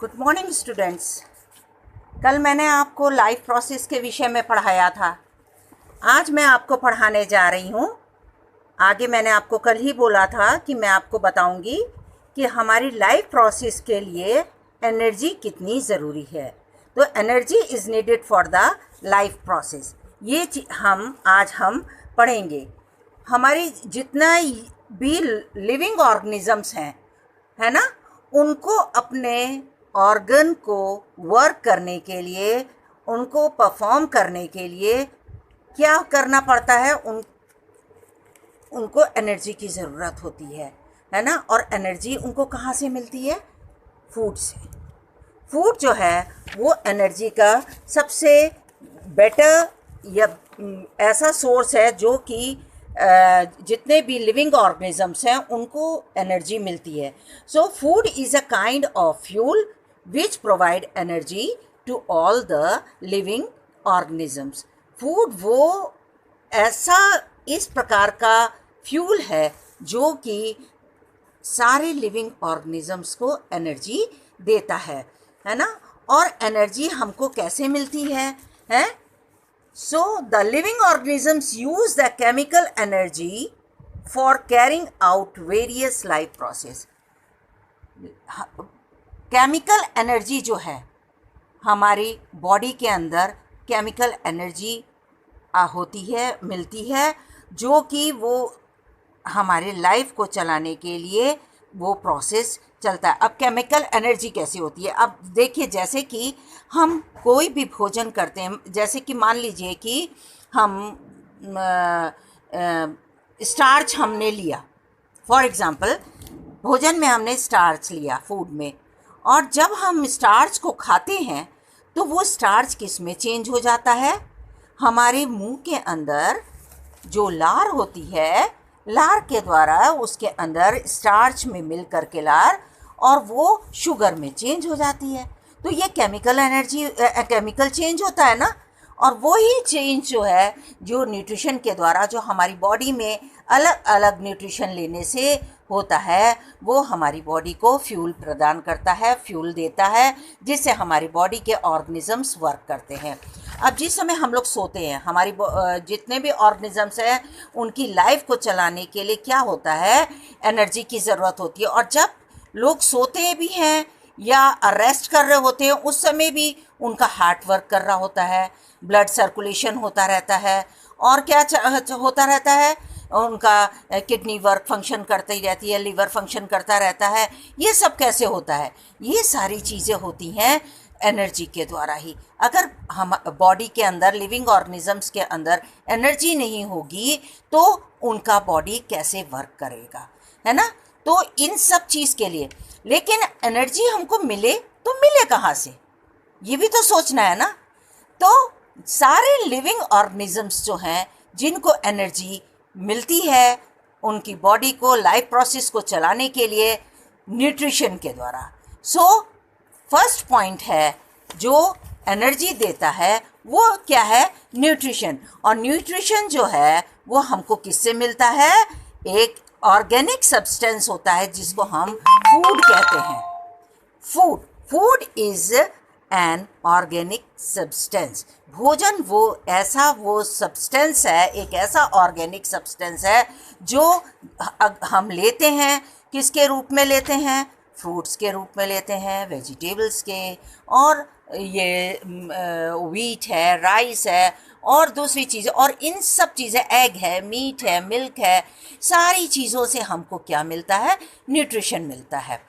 Good morning students. कल मैंने आपको लाइफ प्रोसेस के विषय में पढ़ाया था। आज मैं आपको पढ़ाने जा रही हूँ। आगे मैंने आपको कल ही बोला था कि मैं आपको बताऊंगी कि हमारी लाइफ प्रोसेस के लिए एनर्जी कितनी ज़रूरी है। तो energy is needed for the life process, ये आज हम पढ़ेंगे। हमारी जितना भी लिविंग ऑर्गेनिजम्स हैं, है ना, उनको अपने ऑर्गन को वर्क करने के लिए, उनको परफॉर्म करने के लिए क्या करना पड़ता है? उनको एनर्जी की ज़रूरत होती है ना। और एनर्जी उनको कहाँ से मिलती है? फूड से। फूड जो है वो एनर्जी का सबसे बेटर या ऐसा सोर्स है जो कि जितने भी लिविंग ऑर्गेनिजम्स हैं उनको एनर्जी मिलती है। So food is a kind of fuel which provide energy to all the living organisms. Food वो ऐसा इस प्रकार का फ्यूल है जो कि सारे लिविंग ऑर्गेनिजम्स को एनर्जी देता है ना। और एनर्जी हमको कैसे मिलती है? So the living organisms use the chemical energy for carrying out various life process. Chemical energy जो है हमारी बॉडी के अंदर, केमिकल एनर्जी होती है, मिलती है, जो कि वो हमारे लाइफ को चलाने के लिए वो प्रोसेस चलता है। अब केमिकल एनर्जी कैसी होती है? अब देखिए, जैसे कि हम कोई भी भोजन करते हैं, जैसे कि मान लीजिए कि हम स्टार्च हमने लिया, फॉर एग्ज़ाम्पल भोजन में हमने स्टार्च लिया फूड में, और जब हम स्टार्च को खाते हैं तो वो स्टार्च किस में चेंज हो जाता है? हमारे मुंह के अंदर जो लार होती है, लार के द्वारा उसके अंदर स्टार्च में मिल करके लार और वो शुगर में चेंज हो जाती है। तो ये केमिकल एनर्जी, केमिकल चेंज होता है ना। और वो ही चेंज जो है, जो न्यूट्रिशन के द्वारा, जो हमारी बॉडी में अलग अलग न्यूट्रिशन लेने से होता है, वो हमारी बॉडी को फ्यूल प्रदान करता है, फ्यूल देता है, जिससे हमारी बॉडी के ऑर्गेनिजम्स वर्क करते हैं। अब जिस समय हम लोग सोते हैं, हमारी जितने भी ऑर्गेनिजम्स हैं उनकी लाइफ को चलाने के लिए क्या होता है? एनर्जी की ज़रूरत होती है। और जब लोग सोते भी हैं या रेस्ट कर रहे होते हैं, उस समय भी उनका हार्ट वर्क कर रहा होता है, ब्लड सर्कुलेशन होता रहता है, और क्या होता रहता है? उनका किडनी वर्क फंक्शन करती रहती है, लिवर फंक्शन करता रहता है। ये सब कैसे होता है? ये सारी चीज़ें होती हैं एनर्जी के द्वारा ही। अगर हम बॉडी के अंदर, लिविंग ऑर्गेनिजम्स के अंदर एनर्जी नहीं होगी तो उनका बॉडी कैसे वर्क करेगा, है ना। तो इन सब चीज़ के लिए, लेकिन एनर्जी हमको मिले तो मिले कहाँ से, ये भी तो सोचना है ना। तो सारे लिविंग ऑर्गेनिजम्स जो हैं जिनको एनर्जी मिलती है उनकी बॉडी को, लाइफ प्रोसेस को चलाने के लिए, न्यूट्रिशन के द्वारा। सो फर्स्ट पॉइंट है जो एनर्जी देता है वो क्या है? न्यूट्रिशन। और न्यूट्रिशन जो है वो हमको किससे मिलता है? एक ऑर्गेनिक सब्सटेंस होता है जिसको हम फूड कहते हैं। Food is an organic substance. भोजन वो सब्सटेंस है, एक ऐसा ऑर्गेनिक सब्सटेंस है जो हम लेते हैं। किसके रूप में लेते हैं? फ्रूट्स के रूप में लेते हैं, वेजिटेबल्स के, और ये व्हीट है, राइस है, और दूसरी चीज़ें, और इन सब चीज़ें, एग है, मीट है, मिल्क है, सारी चीज़ों से हमको क्या मिलता है? न्यूट्रिशन मिलता है।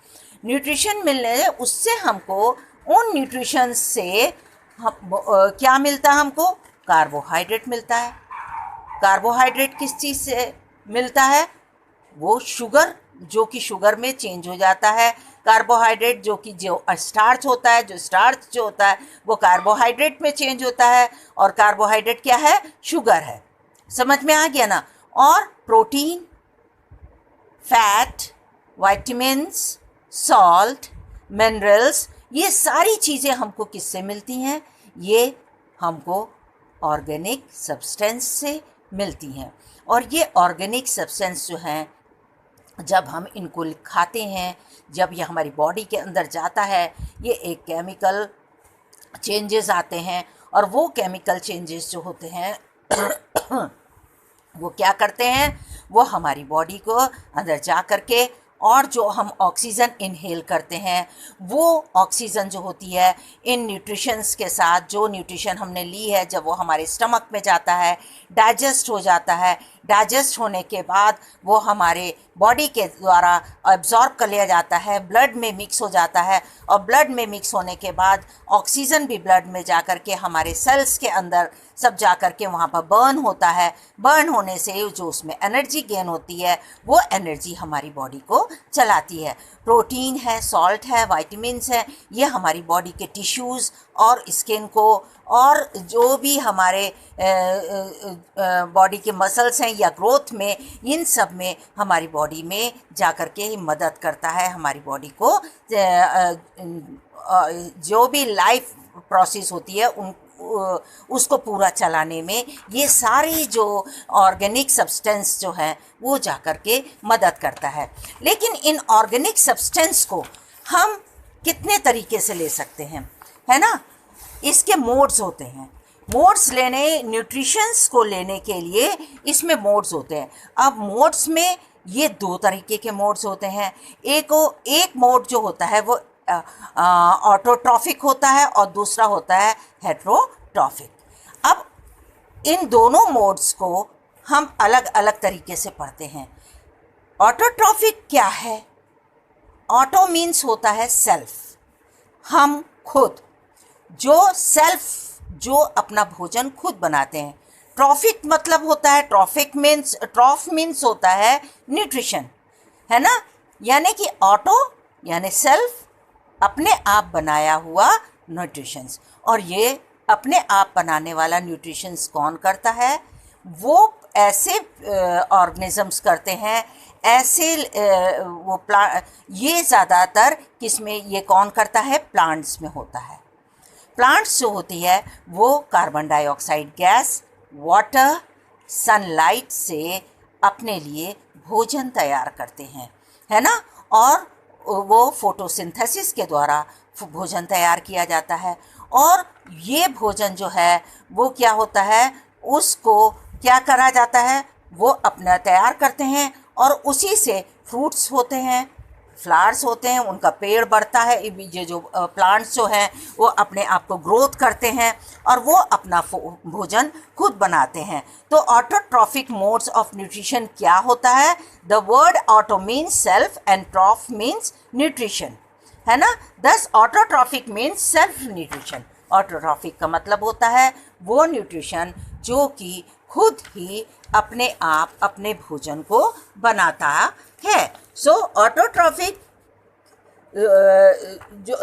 न्यूट्रिशन मिलने, उससे हमको उन न्यूट्रिशन से क्या मिलता है? हमको कार्बोहाइड्रेट मिलता है। कार्बोहाइड्रेट किस चीज़ से मिलता है? वो शुगर, जो कि शुगर में चेंज हो जाता है। कार्बोहाइड्रेट जो स्टार्च होता है, जो होता है वो कार्बोहाइड्रेट में चेंज होता है। और कार्बोहाइड्रेट क्या है? शुगर है। समझ में आ गया ना। और protein, fat, vitamins, salt, minerals, ये सारी चीज़ें हमको किससे मिलती हैं? ये हमको ऑर्गेनिक सब्सटेंस से मिलती हैं। और ये ऑर्गेनिक सब्सटेंस जो हैं, जब हम इनको खाते हैं, जब ये हमारी बॉडी के अंदर जाता है, ये एक केमिकल चेंजेस आते हैं, और वो केमिकल चेंजेस जो होते हैं वो क्या करते हैं, वो हमारी बॉडी को अंदर जा कर के, और जो हम ऑक्सीजन इनहेल करते हैं वो ऑक्सीजन जो होती है इन न्यूट्रिशंस के साथ, जो न्यूट्रिशन हमने ली है जब वो हमारे स्टमक में जाता है, डाइजेस्ट हो जाता है, डाइजेस्ट होने के बाद वो हमारे बॉडी के द्वारा एब्जॉर्ब कर लिया जाता है, ब्लड में मिक्स हो जाता है, और ब्लड में मिक्स होने के बाद ऑक्सीजन भी ब्लड में जा कर के हमारे सेल्स के अंदर सब जा कर के वहाँ पर बर्न होता है। बर्न होने से जो उसमें एनर्जी गेन होती है वो एनर्जी हमारी बॉडी को चलाती है। प्रोटीन है, सॉल्ट है, वाइटामिन्स है, ये हमारी बॉडी के टिश्यूज़ और स्किन को, और जो भी हमारे बॉडी के मसल्स हैं या ग्रोथ में, इन सब में हमारी बॉडी में जा कर के ही मदद करता है। हमारी बॉडी को जो भी लाइफ प्रोसेस होती है उसको पूरा चलाने में ये सारी जो ऑर्गेनिक सब्सटेंस जो है वो जा कर के मदद करता है। लेकिन इन ऑर्गेनिक सब्सटेंस को हम कितने तरीके से ले सकते हैं, है ना? इसके मोड्स होते हैं। मोड्स लेने, न्यूट्रिशंस को लेने के लिए इसमें मोड्स होते हैं। अब मोड्स में ये दो तरीके के मोड्स होते हैं। एक मोड जो होता है वो ऑटोट्रॉफिक होता है और दूसरा होता है हेटेरोट्रॉफिक। अब इन दोनों मोड्स को हम अलग अलग तरीके से पढ़ते हैं। ऑटोट्रॉफिक क्या है? ऑटो मीन्स होता है सेल्फ, हम खुद, जो अपना भोजन खुद बनाते हैं। ट्रॉफिक मतलब होता है, ट्रॉफ मीन्स होता है न्यूट्रिशन, है ना? यानी कि ऑटो यानी सेल्फ, अपने आप बनाया हुआ न्यूट्रिशंस। और ये अपने आप बनाने वाला न्यूट्रिशंस कौन करता है? वो ऐसे ऑर्गेनिजम्स करते हैं, ऐसे ये ज़्यादातर किसमें ये कौन करता है? प्लांट्स में होता है। प्लांट्स जो होती है वो carbon dioxide gas, water, sunlight से अपने लिए भोजन तैयार करते हैं, है ना? और वो फोटोसिंथेसिस के द्वारा भोजन तैयार किया जाता है। और ये भोजन जो है वो क्या होता है, उसको क्या करा जाता है, वो अपना तैयार करते हैं, और उसी से फ्रूट्स होते हैं, फ्लावर्स होते हैं, उनका पेड़ बढ़ता है। ये जो प्लांट्स जो हैं वो अपने आप को ग्रोथ करते हैं और वो अपना भोजन खुद बनाते हैं। तो ऑटोट्रॉफिक मोड्स ऑफ न्यूट्रिशन क्या होता है? The word auto means self and ट्रॉफ means nutrition, है ना? दस autotrophic means self nutrition. Autotrophic का मतलब होता है वो न्यूट्रिशन जो कि खुद ही अपने आप अपने भोजन को बनाता है। सो ऑटोट्रॉफिक जो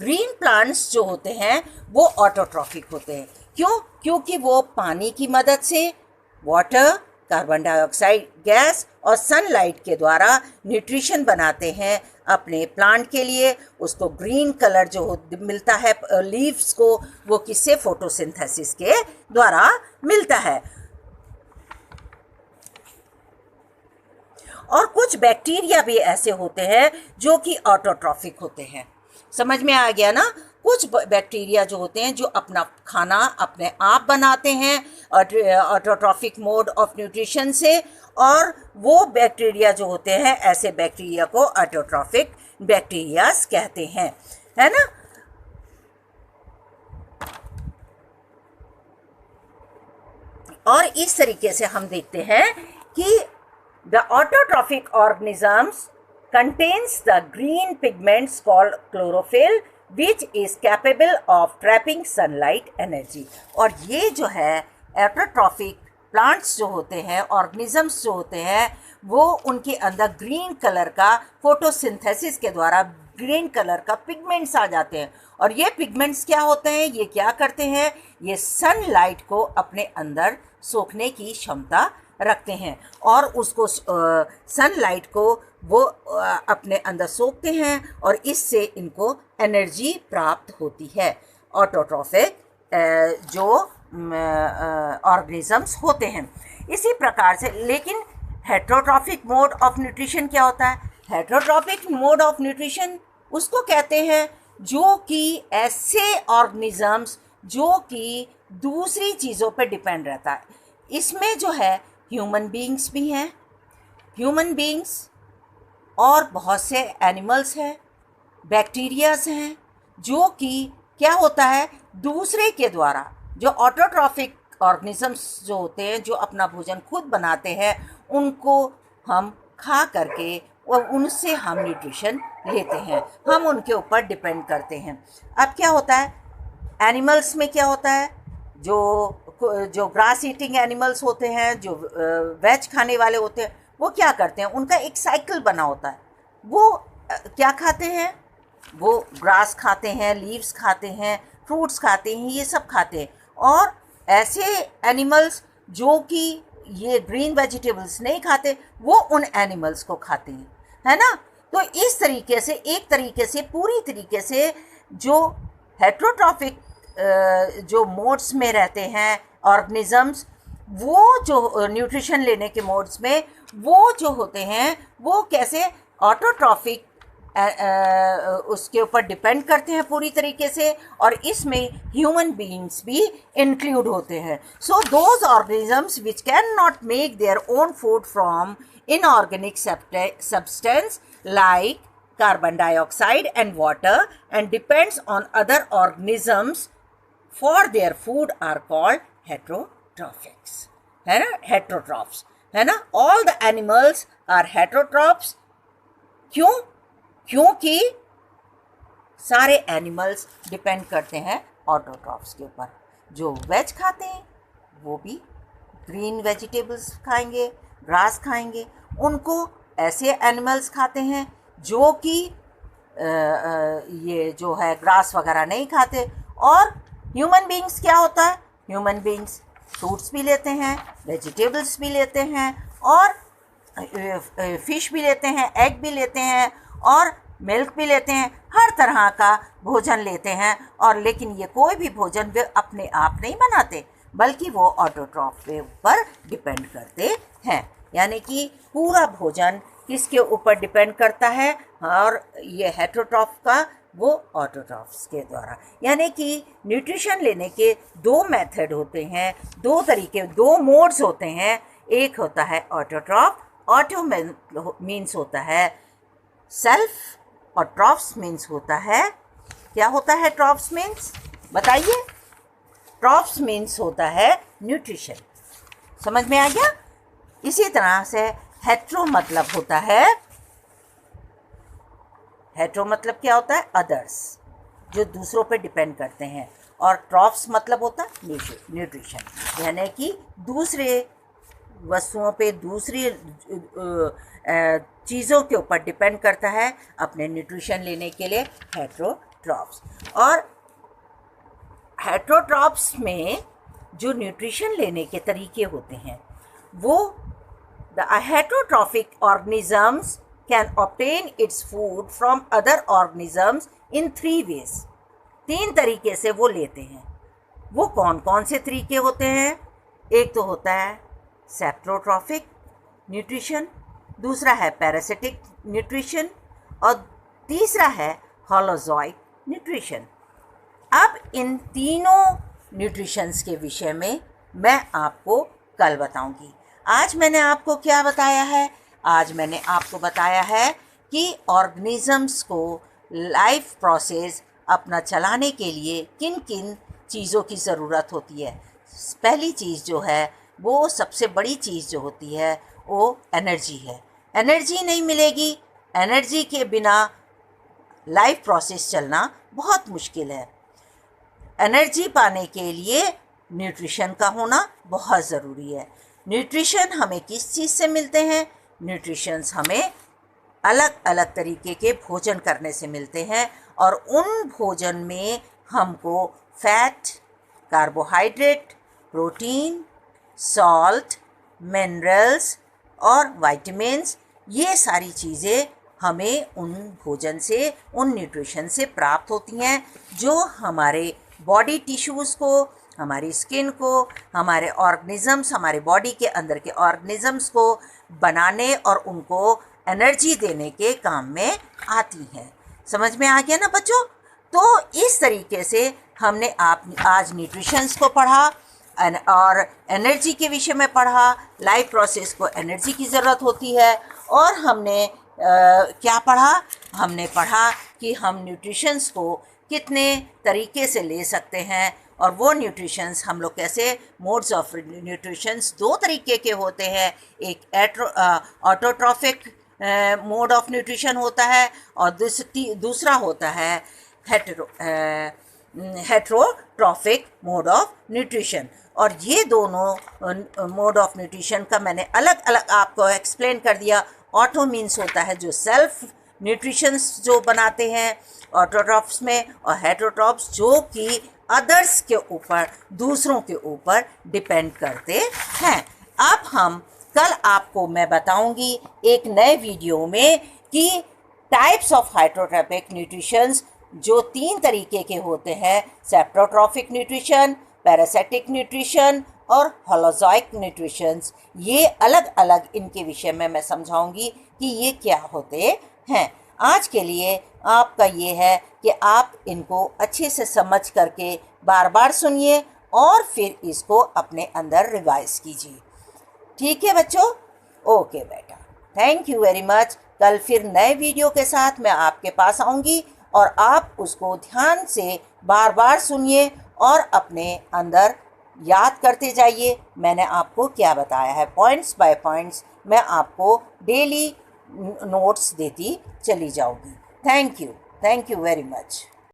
ग्रीन प्लांट्स जो होते हैं वो ऑटोट्रॉफिक होते हैं। क्यों? क्योंकि वो पानी की मदद से, वाटर, कार्बन डाइऑक्साइड गैस और सनलाइट के द्वारा न्यूट्रिशन बनाते हैं अपने प्लांट के लिए। उसको ग्रीन कलर जो मिलता है लीव्स को, वो किससे? फोटोसिंथेसिस के द्वारा मिलता है। और कुछ बैक्टीरिया भी ऐसे होते हैं जो कि ऑटोट्रॉफिक होते हैं। समझ में आ गया ना? कुछ बैक्टीरिया जो होते हैं जो अपना खाना अपने आप बनाते हैं ऑटोट्रॉफिक मोड ऑफ न्यूट्रिशन से, और वो बैक्टीरिया जो होते हैं, ऐसे बैक्टीरिया को ऑटोट्रॉफिक बैक्टीरियाज कहते हैं, है ना? और इस तरीके से हम देखते हैं कि the autotrophic organisms contains the green pigments called chlorophyll which is capable of trapping sunlight energy। और ये जो है autotrophic प्लांट्स जो होते हैं, ऑर्गेनिजम्स जो होते हैं, वो उनके अंदर ग्रीन कलर का फोटोसिंथेसिस के द्वारा ग्रीन कलर का पिगमेंट्स आ जाते हैं। और ये पिगमेंट्स क्या होते हैं? ये क्या करते हैं? ये सनलाइट को अपने अंदर सोखने की क्षमता रखते हैं और उसको सनलाइट को वो अपने अंदर सोखते हैं और इससे इनको एनर्जी प्राप्त होती है। ऑटोट्रॉफिक जो ऑर्गेनिजम्स होते हैं इसी प्रकार से। लेकिन हेटेरोट्रॉफिक मोड ऑफ न्यूट्रिशन क्या होता है? हेटेरोट्रॉफिक मोड ऑफ न्यूट्रिशन उसको कहते हैं जो कि ऐसे ऑर्गेनिजम्स जो कि दूसरी चीज़ों पे डिपेंड रहता है। इसमें जो है ह्यूमन बीइंग्स भी हैं, ह्यूमन बीइंग्स और बहुत से एनिमल्स हैं, बैक्टीरियाज हैं, जो कि क्या होता है दूसरे के द्वारा, जो ऑटोट्रॉफिक ऑर्गेनिजम्स जो होते हैं, जो अपना भोजन खुद बनाते हैं, उनको हम खा करके और उनसे हम न्यूट्रिशन लेते हैं, हम उनके ऊपर डिपेंड करते हैं। अब क्या होता है एनिमल्स में, क्या होता है जो ग्रास ईटिंग एनिमल्स होते हैं, जो वेज खाने वाले होते हैं, वो क्या करते हैं, उनका एक साइकिल बना होता है। वो क्या खाते हैं, वो ग्रास खाते हैं, लीव्स खाते हैं, फ्रूट्स खाते हैं, ये सब खाते हैं। और ऐसे एनिमल्स जो कि ये ग्रीन वेजिटेबल्स नहीं खाते, वो उन एनिमल्स को खाते हैं, है ना। तो इस तरीके से, एक तरीके से, पूरी तरीके से जो हेट्रोट्रॉफिक जो मोड्स में रहते हैं ऑर्गेनिजम्स, वो जो न्यूट्रिशन लेने के मोड्स में वो जो होते हैं, वो कैसे ऑटोट्रॉफिक उसके ऊपर डिपेंड करते हैं पूरी तरीके से, और इसमें ह्यूमन बीइंग्स भी इंक्लूड होते हैं। So those organisms which can not make their own food from inorganic substance like carbon dioxide and water and depends on other organisms for their food are called heterotrophs, है ना, heterotrophs, है ना। all the animals are heterotrophs। क्यों? क्योंकि सारे animals depend करते हैं autotrophs के ऊपर। जो वेज खाते हैं वो भी ग्रीन वेजिटेबल्स खाएंगे, ग्रास खाएंगे। उनको ऐसे एनिमल्स खाते हैं जो कि ये जो है ग्रास वगैरह नहीं खाते। और ह्यूमन बीइंग्स क्या होता है, ह्यूमन बीइंग्स फ्रूट्स भी लेते हैं, वेजिटेबल्स भी लेते हैं, और फिश भी लेते हैं, एग भी लेते हैं, और मिल्क भी लेते हैं, हर तरह का भोजन लेते हैं। और लेकिन ये कोई भी भोजन वे अपने आप नहीं बनाते, बल्कि वो ऑटोट्रॉफ के ऊपर डिपेंड करते हैं। यानी कि पूरा भोजन किसके ऊपर डिपेंड करता है, और ये हेटेरोट्रॉफ का वो ऑटोट्रॉफ्स के द्वारा। यानी कि न्यूट्रिशन लेने के दो मेथड होते हैं, दो तरीके, दो मोड्स होते हैं। एक होता है ऑटोट्रॉफ, ऑटो मीन्स होता है सेल्फ, और ट्रॉफ्स मीन्स होता है, क्या होता है ट्रॉफ्स मीन्स, बताइए। ट्रॉफ्स मीन्स होता है न्यूट्रिशन। समझ में आ गया। इसी तरह से हेट्रो मतलब होता है, हेट्रो मतलब क्या होता है, अदर्स, जो दूसरों पे डिपेंड करते हैं। और ट्रॉफ्स मतलब होता है न्यूट्रिशन, यानी कि दूसरे वस्तुओं पे, दूसरी चीज़ों के ऊपर डिपेंड करता है अपने न्यूट्रिशन लेने के लिए, हेट्रोट्रॉफ्स। और हेट्रोट्रॉफ्स में जो न्यूट्रिशन लेने के तरीके होते हैं, वो the heterotrophic organisms can obtain its food from other organisms in 3 ways। 3 तरीके से वो लेते हैं। वो कौन कौन से तरीके होते हैं? एक तो होता है सेप्ट्रोट्रॉफिक न्यूट्रिशन, दूसरा है पैरासिटिक न्यूट्रिशन, और तीसरा है होलोजोइक न्यूट्रिशन। अब इन तीनों न्यूट्रिशंस के विषय में मैं आपको कल बताऊंगी। आज मैंने आपको क्या बताया है? आज मैंने आपको बताया है कि ऑर्गेनिजम्स को लाइफ प्रोसेस अपना चलाने के लिए किन किन चीज़ों की ज़रूरत होती है। पहली चीज़ जो है, वो सबसे बड़ी चीज़ जो होती है, वो एनर्जी है। एनर्जी नहीं मिलेगी, एनर्जी के बिना लाइफ प्रोसेस चलना बहुत मुश्किल है। एनर्जी पाने के लिए न्यूट्रिशन का होना बहुत ज़रूरी है। न्यूट्रिशन हमें किस चीज़ से मिलते हैं? न्यूट्रिशंस हमें अलग अलग तरीके के भोजन करने से मिलते हैं, और उन भोजन में हमको fat, carbohydrate, protein, salt, minerals और विटामिन्स, ये सारी चीज़ें हमें उन भोजन से, उन न्यूट्रिशन से प्राप्त होती हैं, जो हमारे बॉडी टिश्यूज़ को, हमारी स्किन को, हमारे ऑर्गेनिजम्स, हमारे बॉडी के अंदर के ऑर्गेनिजम्स को बनाने और उनको एनर्जी देने के काम में आती हैं। समझ में आ गया ना बच्चों? तो इस तरीके से हमने आज न्यूट्रिशंस को पढ़ा और एनर्जी के विषय में पढ़ा। लाइफ प्रोसेस को एनर्जी की ज़रूरत होती है। और हमने क्या पढ़ा? हमने पढ़ा कि हम न्यूट्रिशंस को कितने तरीके से ले सकते हैं, और वो न्यूट्रिशंस हम लोग कैसे, मोड्स ऑफ न्यूट्रिशंस दो तरीके के होते हैं। एक ऑटोट्रॉफिक मोड ऑफ न्यूट्रिशन होता है, और दूसरा होता है हेट्रोट्रॉफिक मोड ऑफ न्यूट्रिशन। और ये दोनों मोड ऑफ न्यूट्रिशन का मैंने अलग अलग आपको एक्सप्लेन कर दिया। ऑटो मीन्स होता है जो सेल्फ न्यूट्रिशंस जो बनाते हैं ऑटोट्रॉफ्स में, और हेट्रोट्रॉफ्स जो कि अदर्स के ऊपर, दूसरों के ऊपर डिपेंड करते हैं। अब कल आपको मैं बताऊंगी एक नए वीडियो में कि टाइप्स ऑफ हेट्रोट्रॉफिक न्यूट्रिशंस जो 3 तरीके के होते हैं, सेप्टोट्रॉफिक न्यूट्रिशन, पैरासिटिक न्यूट्रिशन और होलोजोइक न्यूट्रिशंस। ये अलग अलग इनके विषय में मैं समझाऊंगी कि ये क्या होते हैं। आज के लिए आपका ये है कि आप इनको अच्छे से समझ करके बार बार सुनिए और फिर इसको अपने अंदर रिवाइज कीजिए। ठीक है बच्चों? ओके बेटा, थैंक यू वेरी मच। कल फिर नए वीडियो के साथ मैं आपके पास आऊँगी, और आप उसको ध्यान से बार बार सुनिए और अपने अंदर याद करते जाइए मैंने आपको क्या बताया है। पॉइंट्स बाय पॉइंट्स मैं आपको डेली नोट्स देती चली जाऊँगी। Thank you very much.